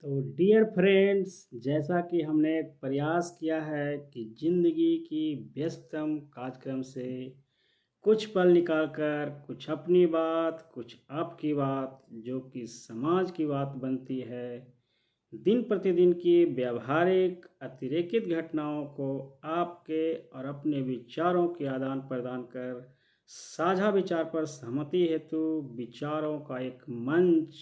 तो dear friends, जैसा कि हमने एक प्रयास किया है कि ज़िंदगी की व्यस्ततम कार्यक्रम से कुछ पल निकाल कर कुछ अपनी बात, कुछ आपकी बात, जो कि समाज की बात बनती है, दिन प्रतिदिन की व्यावहारिक अतिरेकित घटनाओं को आपके और अपने विचारों के आदान प्रदान कर साझा विचार पर सहमति हेतु विचारों का एक मंच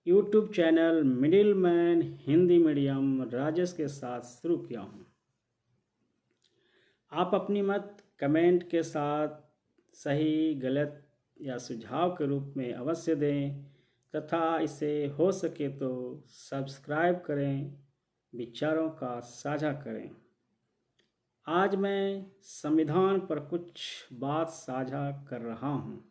YouTube channel middle man Hindi medium Rajesh के साथ शुरू किया हूँ। आप अपनी मत कमेंट के साथ सही गलत या सुझाव के रूप में अवश्य दें तथा इसे हो सके तो सब्सक्राइब करें, विचारों का साझा करें। आज मैं संविधान पर कुछ बात साझा कर रहा हूँ।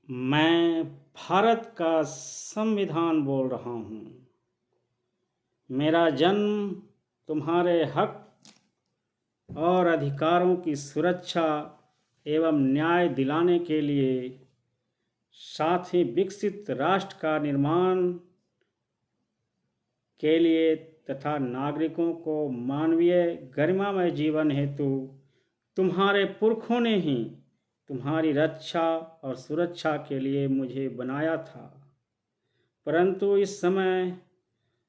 मैं भारत का संविधान बोल रहा हूँ। मेरा जन्म तुम्हारे हक और अधिकारों की सुरक्षा एवं न्याय दिलाने के लिए, साथ ही विकसित राष्ट्र का निर्माण के लिए तथा नागरिकों को मानवीय गरिमामय जीवन हेतु तुम्हारे पुरखों ने ही तुम्हारी रक्षा और सुरक्षा के लिए मुझे बनाया था। परंतु इस समय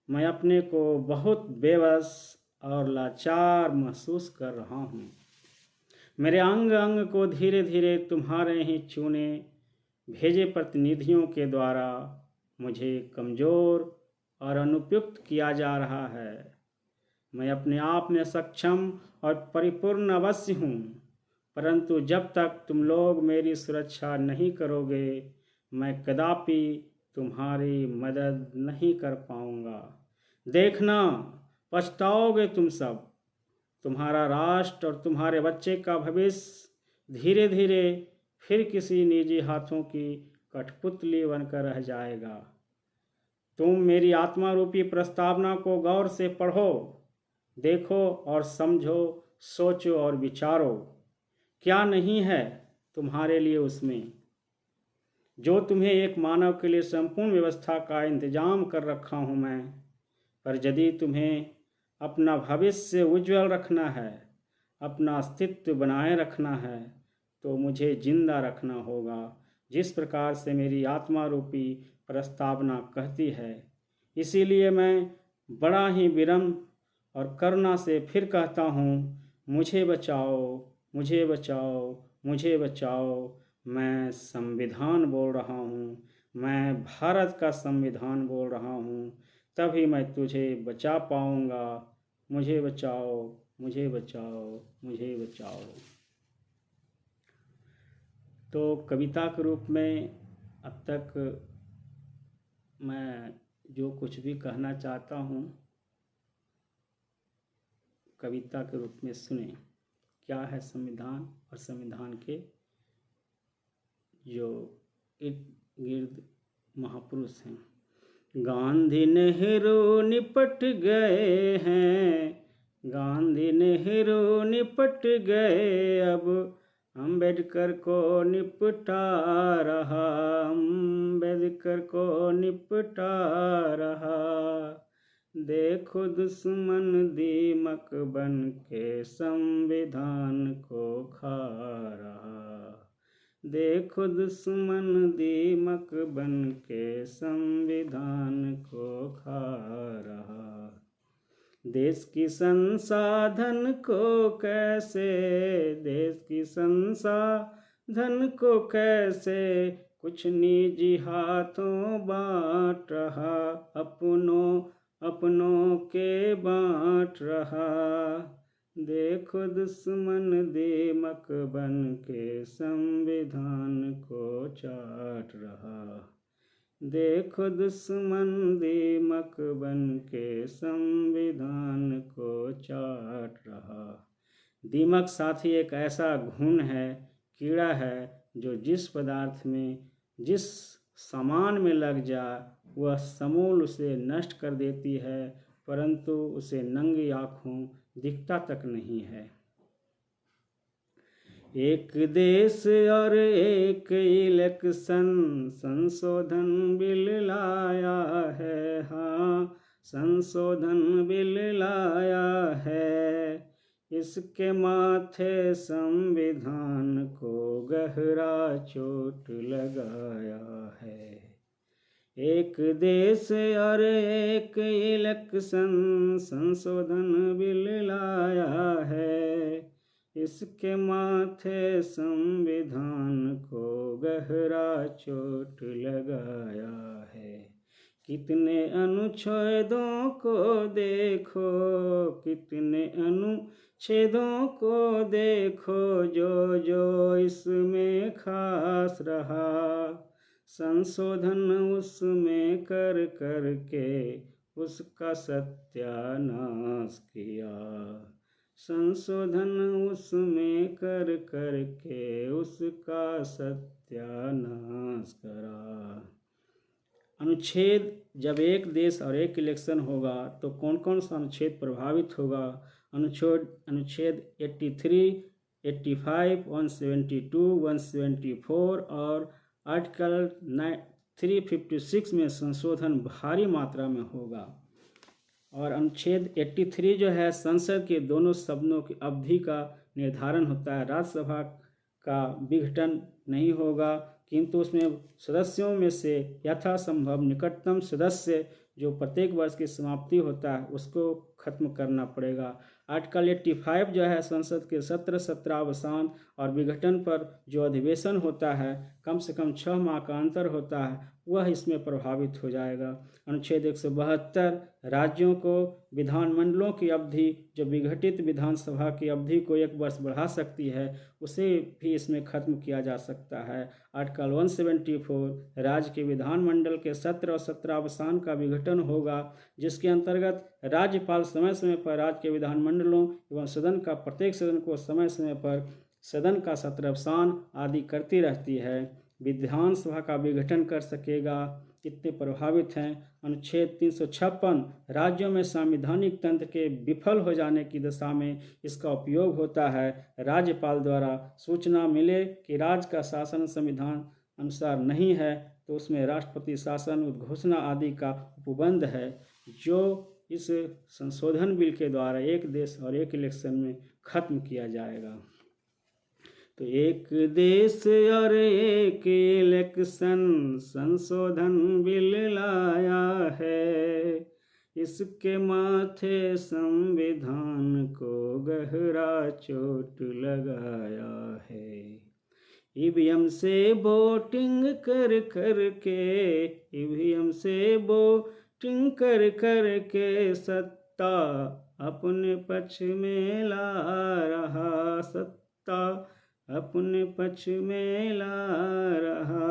मैं अपने को बहुत बेबस और लाचार महसूस कर रहा हूँ। मेरे अंग अंग को धीरे धीरे तुम्हारे ही चुने भेजे प्रतिनिधियों के द्वारा मुझे कमज़ोर और अनुपयुक्त किया जा रहा है। मैं अपने आप में सक्षम और परिपूर्ण अवश्य हूँ, परंतु जब तक तुम लोग मेरी सुरक्षा नहीं करोगे, मैं कदापि तुम्हारी मदद नहीं कर पाऊँगा। देखना, पछताओगे तुम सब। तुम्हारा राष्ट्र और तुम्हारे बच्चे का भविष्य धीरे धीरे फिर किसी निजी हाथों की कठपुतली बनकर रह जाएगा। तुम मेरी आत्मा रूपी प्रस्तावना को गौर से पढ़ो, देखो और समझो, सोचो और विचारो। क्या नहीं है तुम्हारे लिए उसमें, जो तुम्हें एक मानव के लिए संपूर्ण व्यवस्था का इंतजाम कर रखा हूँ मैं। पर यदि तुम्हें अपना भविष्य उज्जवल रखना है, अपना अस्तित्व बनाए रखना है, तो मुझे जिंदा रखना होगा, जिस प्रकार से मेरी आत्मा रूपी प्रस्तावना कहती है। इसीलिए मैं बड़ा ही विनम्र और करुणा से फिर कहता हूँ, मुझे बचाओ, मुझे बचाओ, मुझे बचाओ। मैं संविधान बोल रहा हूँ, मैं भारत का संविधान बोल रहा हूँ, तभी मैं तुझे बचा पाऊँगा। मुझे बचाओ, मुझे बचाओ, मुझे बचाओ। तो कविता के रूप में अब तक मैं जो कुछ भी कहना चाहता हूँ, कविता के रूप में सुने। क्या है संविधान और संविधान के जो इर्द गिर्द महापुरुष हैं। गांधी नेहरू निपट गए हैं, गांधी नेहरू निपट गए, अब अम्बेडकर को निपटा रहा, अम्बेडकर को निपटा रहा। देखो दुश्मन दीमक बन के संविधान को खा रहा, देखो दुश्मन दीमक बन के संविधान को खा रहा। देश की संसाधन को कैसे, देश की संसाधन को कैसे कुछ निजी हाथों बांट रहा, अपनों के बांट रहा। देखो दुश्मन दीमक बन के संविधान को चाट रहा, देखो दुश्मन दीमक बन के संविधान को चाट रहा। दीमक साथी एक ऐसा घुन है, कीड़ा है, जो जिस पदार्थ में, जिस सामान में लग जाए वह समूल उसे नष्ट कर देती है, परंतु उसे नंगी आँखों दिखता तक नहीं है। एक देश और एक इलेक्शन, संशोधन बिल लाया है, हाँ संशोधन बिल लाया है। इसके माथे संविधान को गहरा चोट लगाया है। एक देश और एक इलेक्शन, संशोधन बिल लाया है। इसके माथे संविधान को गहरा चोट लगाया है। कितने अनुच्छेदों को देखो, कितने अनुच्छेदों को देखो, जो जो इसमें खास रहा, संशोधन उसमें कर कर के उसका सत्यानाश किया। संशोधन उसमें कर कर के उसका सत्यानाश करा। अनुच्छेद, जब एक देश और एक इलेक्शन होगा तो कौन कौन सा अनुच्छेद प्रभावित होगा? अनुच्छेद 83, 85, 172, 174 और आर्टिकल 356 में संशोधन भारी मात्रा में होगा। और अनुच्छेद 83 जो है, संसद के दोनों सदनों की अवधि का निर्धारण होता है। राज्यसभा का विघटन नहीं होगा, किंतु उसमें सदस्यों में से यथासंभव निकटतम सदस्य जो प्रत्येक वर्ष की समाप्ति होता है उसको खत्म करना पड़ेगा। आर्टिकल 85 जो है, संसद के सत्रावसान और विघटन पर जो अधिवेशन होता है, कम से कम 6 माह का अंतर होता है, वह इसमें प्रभावित हो जाएगा। अनुच्छेद 172, राज्यों को विधानमंडलों की अवधि, जो विघटित विधानसभा की अवधि को 1 वर्ष बढ़ा सकती है, उसे भी इसमें खत्म किया जा सकता है। आर्टिकल 174, राज्य के विधानमंडल के सत्र और सत्रावसान का विघटन होगा, जिसके अंतर्गत राज्यपाल समय समय पर राज्य के विधानमंडलों एवं सदन का प्रत्येक सदन को समय समय पर सदन का सत्रावसान आदि करती रहती है। विधानसभा का विघटन कर सकेगा। कितने प्रभावित हैं? अनुच्छेद 356, राज्यों में संवैधानिक तंत्र के विफल हो जाने की दशा में इसका उपयोग होता है। राज्यपाल द्वारा सूचना मिले कि राज्य का शासन संविधान अनुसार नहीं है तो उसमें राष्ट्रपति शासन उद्घोषणा आदि का उपबंध है, जो इस संशोधन बिल के द्वारा एक देश और एक इलेक्शन में खत्म किया जाएगा। तो एक देश और एक इलेक्शन, संशोधन बिल लाया है। इसके माथे संविधान को गहरा चोट लगाया है। ईवीएम से वोटिंग कर कर के, ईवीएम से वोटिंग कर कर के सत्ता अपने पक्ष में ला रहा, सत्ता अपने पक्ष में ला रहा।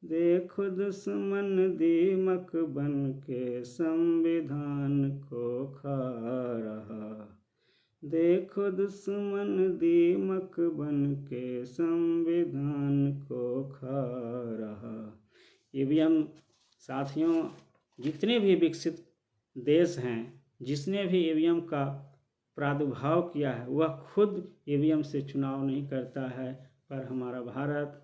देखो दुश्मन दीमक बन के संविधान को खा रहा। देखो दुश्मन दीमक बन के संविधान को खा रहा। ईवीएम साथियों, जितने भी विकसित देश हैं, जिसने भी ईवीएम का प्रादुर्भाव किया है, वह खुद ईवीएम से चुनाव नहीं करता है, पर हमारा भारत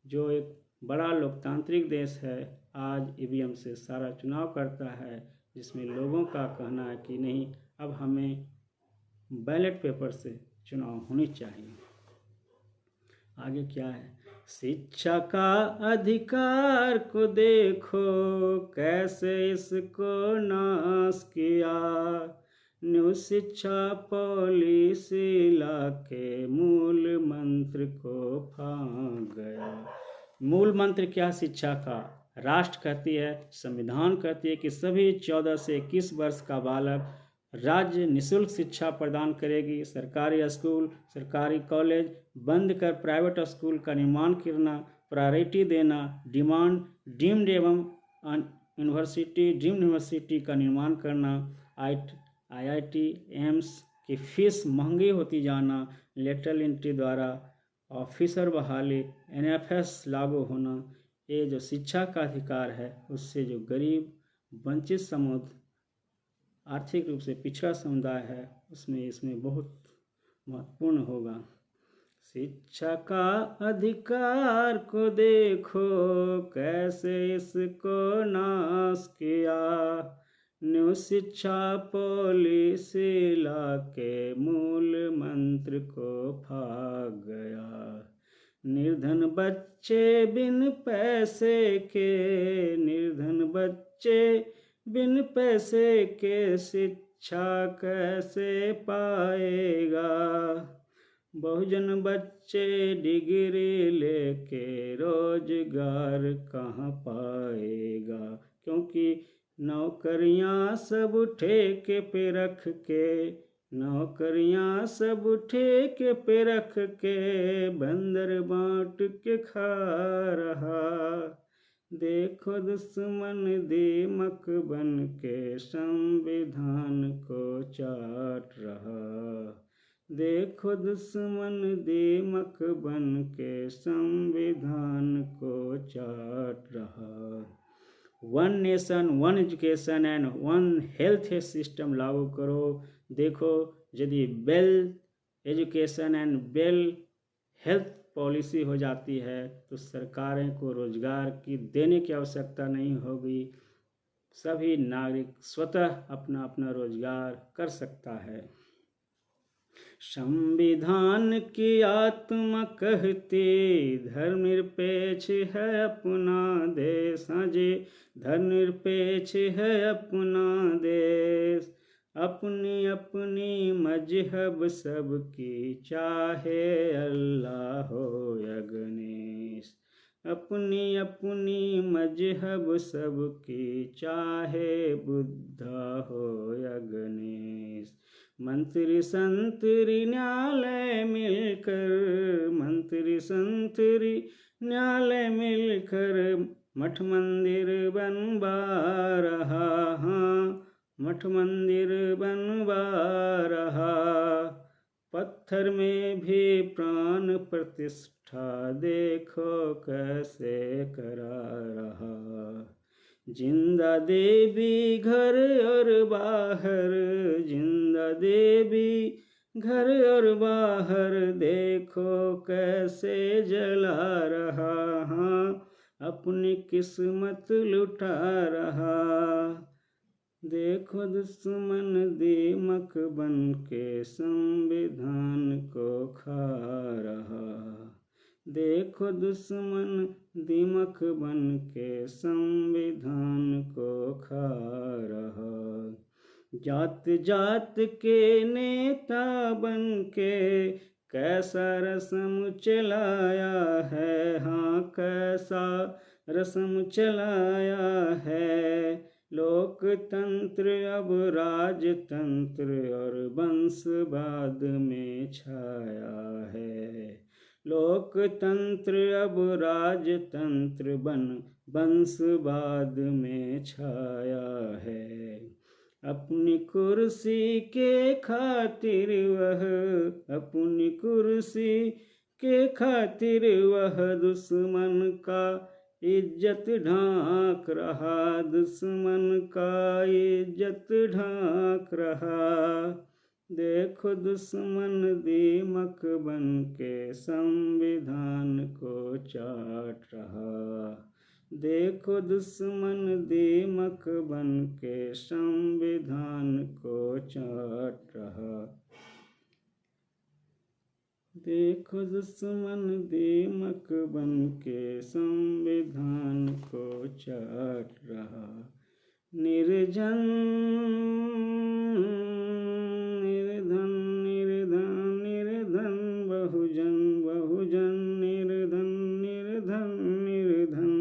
जो एक बड़ा लोकतांत्रिक देश है, आज ईवीएम से सारा चुनाव करता है, जिसमें लोगों का कहना है कि नहीं, अब हमें बैलेट पेपर से चुनाव होनी चाहिए। आगे क्या है? शिक्षा का अधिकार को देखो, कैसे इसको नाश किया। न्यू शिक्षा पॉलिसी लाके मूल मंत्र को फांक गया। मूल मंत्र क्या शिक्षा का? राष्ट्र कहती है, संविधान कहती है कि सभी 14 से 21 वर्ष का बालक राज्य निःशुल्क शिक्षा प्रदान करेगी। सरकारी स्कूल, सरकारी कॉलेज बंद कर प्राइवेट स्कूल का निर्माण करना, प्रायोरिटी देना, डीम्ड एवं यूनिवर्सिटी का निर्माण करना, आईआईटी, एम्स की फीस महंगी होती जाना, लेटरल एंट्री द्वारा ऑफिसर बहाली, एनएफएस लागू होना, ये जो शिक्षा का अधिकार है, उससे जो गरीब वंचित समुदाय, आर्थिक रूप से पिछड़ा समुदाय है, इसमें बहुत महत्वपूर्ण होगा। शिक्षा का अधिकार को देखो, कैसे इसको नाश किया। न्यू शिक्षा पॉलिसी ला के मूल मंत्र को भाग गया। निर्धन बच्चे बिन पैसे के, निर्धन बच्चे बिन पैसे के शिक्षा कैसे पाएगा। बहुजन बच्चे डिग्री लेके रोजगार कहाँ पाएगा। क्योंकि नौकरियां सब ठेके पे रख के, नौकरियां सब ठेके पे रख के बंदर बांट के खा रहा। देखो दुश्मन दीमक बन के संविधान को चाट रहा। देखो दुश्मन दीमक बन के संविधान को चाट रहा। One nation one education and one health system लागू करो। देखो यदि well education and well health policy हो जाती है तो सरकारें को रोजगार की देने की आवश्यकता नहीं होगी। सभी नागरिक स्वतः अपना अपना रोजगार कर सकता है। संविधान की आत्मा कहती धर्मनिरपेक्ष है अपना देश। हाँ जी, धर्मनिरपेक्ष है अपना देश। अपनी अपनी मजहब सबकी, चाहे अल्लाह हो या गणेश। अपनी अपनी मजहब सबकी, चाहे बुद्धा हो या गणेश। मंत्री संतरी न्यायालय मिलकर, मंत्री संतरी न्यायालय मिलकर मठ मंदिर बनवा रहा। हाँ, मठ मंदिर बनवा रहा। पत्थर में भी प्राण प्रतिष्ठा देखो कैसे करा रहा। जिंदा देवी घर और बाहर, जिंदा देवी घर और बाहर देखो कैसे जला रहा। हाँ, अपनी किस्मत लुटा रहा। देखो दुश्मन दीमक बन के संविधान को खा रहा। देखो दुश्मन दीमक बन के संविधान को खा रहा। जात जात के नेता बन के कैसा रस्म चलाया है। हाँ, कैसा रस्म चलाया है। लोकतंत्र अब राजतंत्र और वंशवाद में छाया है। लोकतंत्र अब राजतंत्र वंशवाद में छाया है। अपनी कुर्सी के खातिर वह, अपनी कुर्सी के खातिर वह दुश्मन का इज्जत ढांक रहा। दुश्मन का इज्जत ढांक रहा। देखो दुश्मन दीमक बन के संविधान को चाट रहा। देखो दुश्मन दीमक बन के संविधान को चाट रहा। देखो दुश्मन दीमक बन के संविधान को चाट रहा। निर्जन निर्धन निर्धन निर्धन बहुजन बहुजन निर्धन निर्धन निर्धन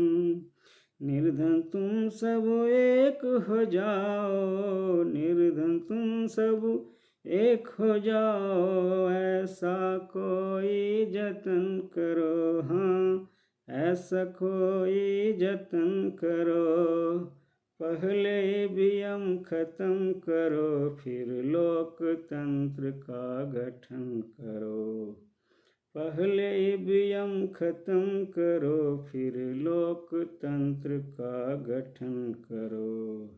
निर्धन तुम सब एक हो जाओ। निर्धन तुम सब एक हो जाओ। ऐसा कोई जतन करो। हाँ, ऐसा कोई जतन करो। पहले ईवीएम खत्म करो, फिर लोकतंत्र का गठन करो। पहले ईवीएम खत्म करो, फिर लोकतंत्र का गठन करो।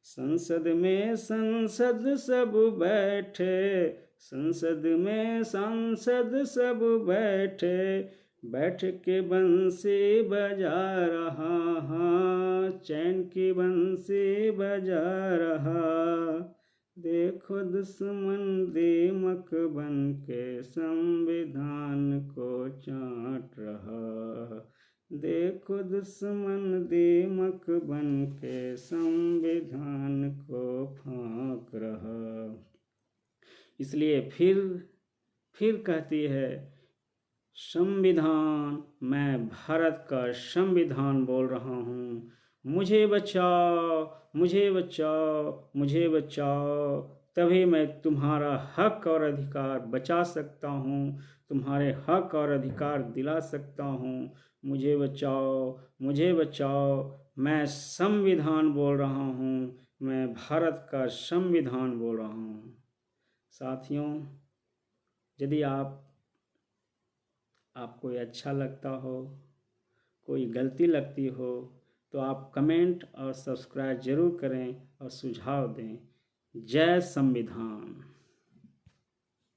संसद में संसद सब बैठे, संसद में सांसद सब बैठे, बैठ के बंसी बजा रहा, हाँ चैन की बंसी बजा रहा। देखो दुश्मन दीमक बन के संविधान को चाट रहा। देखो दुश्मन दीमक बन के संविधान को फाँक रहा। इसलिए फिर कहती है संविधान, मैं भारत का संविधान बोल रहा हूँ। मुझे बचाओ, मुझे बचाओ, मुझे बचाओ, तभी मैं तुम्हारा हक और अधिकार बचा सकता हूँ, तुम्हारे हक और अधिकार दिला सकता हूँ। मुझे बचाओ, मुझे बचाओ, मैं संविधान बोल रहा हूँ, मैं भारत का संविधान बोल रहा हूँ। साथियों, यदि आपको ये अच्छा लगता हो, कोई गलती लगती हो, तो आप कमेंट और सब्सक्राइब ज़रूर करें और सुझाव दें। जय संविधान।